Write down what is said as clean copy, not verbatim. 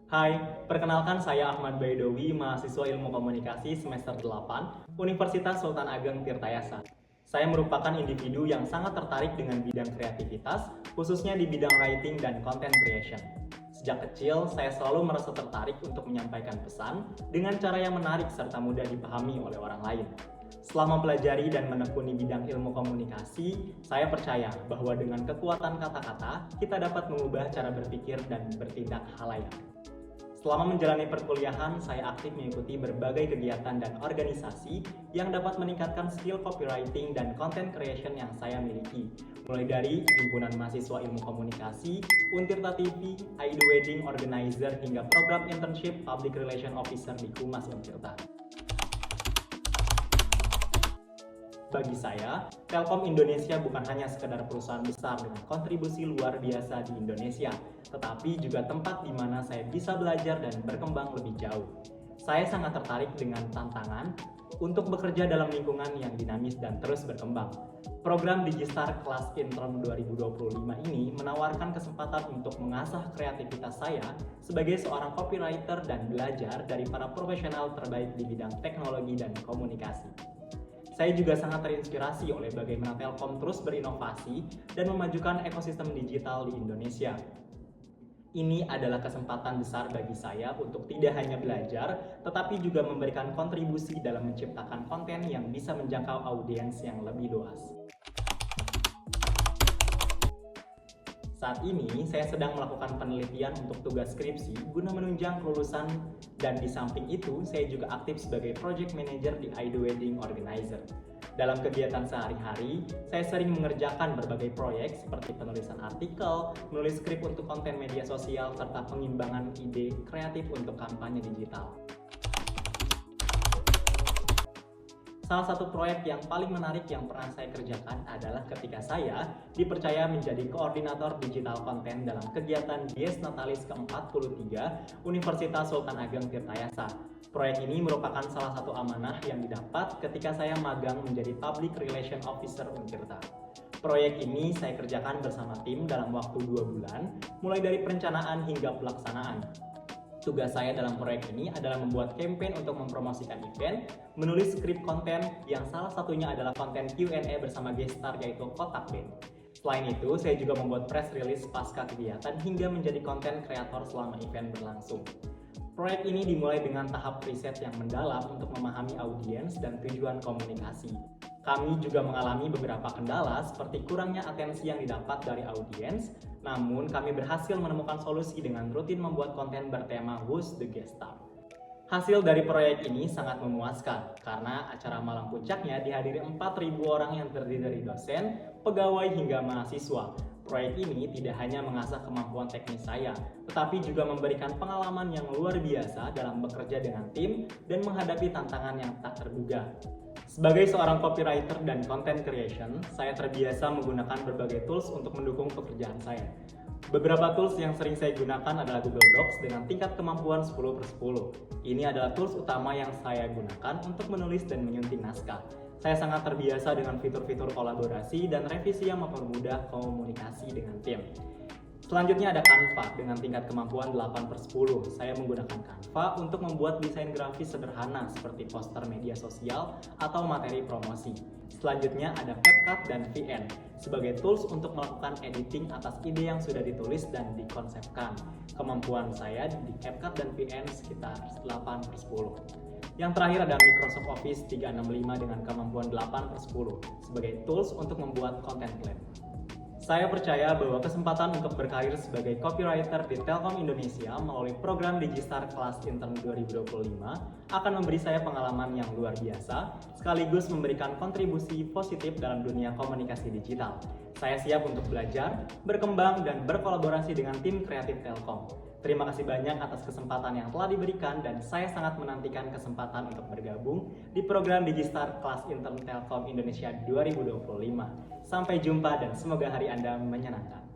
Hai, perkenalkan saya Ahmad Baidowi, mahasiswa Ilmu Komunikasi semester 8, Universitas Sultan Ageng Tirtayasa. Saya merupakan individu yang sangat tertarik dengan bidang kreativitas, khususnya di bidang writing dan content creation. Sejak kecil, saya selalu merasa tertarik untuk menyampaikan pesan dengan cara yang menarik serta mudah dipahami oleh orang lain. Setelah mempelajari dan menekuni bidang ilmu komunikasi, saya percaya bahwa dengan kekuatan kata-kata, kita dapat mengubah cara berpikir dan bertindak halayak. Selama menjalani perkuliahan, saya aktif mengikuti berbagai kegiatan dan organisasi yang dapat meningkatkan skill copywriting dan content creation yang saya miliki. Mulai dari Himpunan Mahasiswa Ilmu Komunikasi, Untirta TV, Aido Wedding Organizer, hingga program internship Public Relation Officer di Humas Untirta. Bagi saya, Telkom Indonesia bukan hanya sekedar perusahaan besar dengan kontribusi luar biasa di Indonesia, tetapi juga tempat di mana saya bisa belajar dan berkembang lebih jauh. Saya sangat tertarik dengan tantangan untuk bekerja dalam lingkungan yang dinamis dan terus berkembang. Program Digistar Kelas Intern 2025 ini menawarkan kesempatan untuk mengasah kreativitas saya sebagai seorang copywriter dan belajar dari para profesional terbaik di bidang teknologi dan komunikasi. Saya juga sangat terinspirasi oleh bagaimana Telkom terus berinovasi dan memajukan ekosistem digital di Indonesia. Ini adalah kesempatan besar bagi saya untuk tidak hanya belajar, tetapi juga memberikan kontribusi dalam menciptakan konten yang bisa menjangkau audiens yang lebih luas. Saat ini, saya sedang melakukan penelitian untuk tugas skripsi guna menunjang kelulusan, dan di samping itu, saya juga aktif sebagai project manager di Aido Wedding Organizer. Dalam kegiatan sehari-hari, saya sering mengerjakan berbagai proyek seperti penulisan artikel, menulis skrip untuk konten media sosial, serta pengimbangan ide kreatif untuk kampanye digital. Salah satu proyek yang paling menarik yang pernah saya kerjakan adalah ketika saya dipercaya menjadi koordinator digital konten dalam kegiatan Dies Natalis ke-43 Universitas Sultan Ageng Tirtayasa. Proyek ini merupakan salah satu amanah yang didapat ketika saya magang menjadi Public Relation Officer Untirta. Proyek ini saya kerjakan bersama tim dalam waktu 2 bulan, mulai dari perencanaan hingga pelaksanaan. Tugas saya dalam proyek ini adalah membuat campaign untuk mempromosikan event, menulis skrip konten yang salah satunya adalah konten Q&A bersama guest star yaitu Kotak Band. Selain itu, saya juga membuat press release pasca kegiatan hingga menjadi konten kreator selama event berlangsung. Proyek ini dimulai dengan tahap riset yang mendalam untuk memahami audiens dan tujuan komunikasi. Kami juga mengalami beberapa kendala seperti kurangnya atensi yang didapat dari audiens, namun kami berhasil menemukan solusi dengan rutin membuat konten bertema Who's the Guest Star. Hasil dari proyek ini sangat memuaskan karena acara malam puncaknya dihadiri 4.000 orang yang terdiri dari dosen, pegawai hingga mahasiswa. Proyek ini tidak hanya mengasah kemampuan teknis saya, tetapi juga memberikan pengalaman yang luar biasa dalam bekerja dengan tim dan menghadapi tantangan yang tak terduga. Sebagai seorang copywriter dan content creation, saya terbiasa menggunakan berbagai tools untuk mendukung pekerjaan saya. Beberapa tools yang sering saya gunakan adalah Google Docs dengan tingkat kemampuan 10/10. Ini adalah tools utama yang saya gunakan untuk menulis dan menyunting naskah. Saya sangat terbiasa dengan fitur-fitur kolaborasi dan revisi yang mempermudah komunikasi dengan tim. Selanjutnya ada Canva dengan tingkat kemampuan 8/10. Saya menggunakan Canva untuk membuat desain grafis sederhana seperti poster media sosial atau materi promosi. Selanjutnya ada CapCut dan VN sebagai tools untuk melakukan editing atas ide yang sudah ditulis dan dikonsepkan. Kemampuan saya di CapCut dan VN sekitar 8/10. Yang terakhir ada Microsoft Office 365 dengan kemampuan 8/10 sebagai tools untuk membuat content plan. Saya percaya bahwa kesempatan untuk berkarir sebagai copywriter di Telkom Indonesia melalui program Digistar Kelas Intern 2025 akan memberi saya pengalaman yang luar biasa, sekaligus memberikan kontribusi positif dalam dunia komunikasi digital. Saya siap untuk belajar, berkembang, dan berkolaborasi dengan tim kreatif Telkom. Terima kasih banyak atas kesempatan yang telah diberikan dan saya sangat menantikan kesempatan untuk bergabung di program Digistar Kelas Intern Telkom Indonesia 2025. Sampai jumpa dan semoga hari Anda menyenangkan.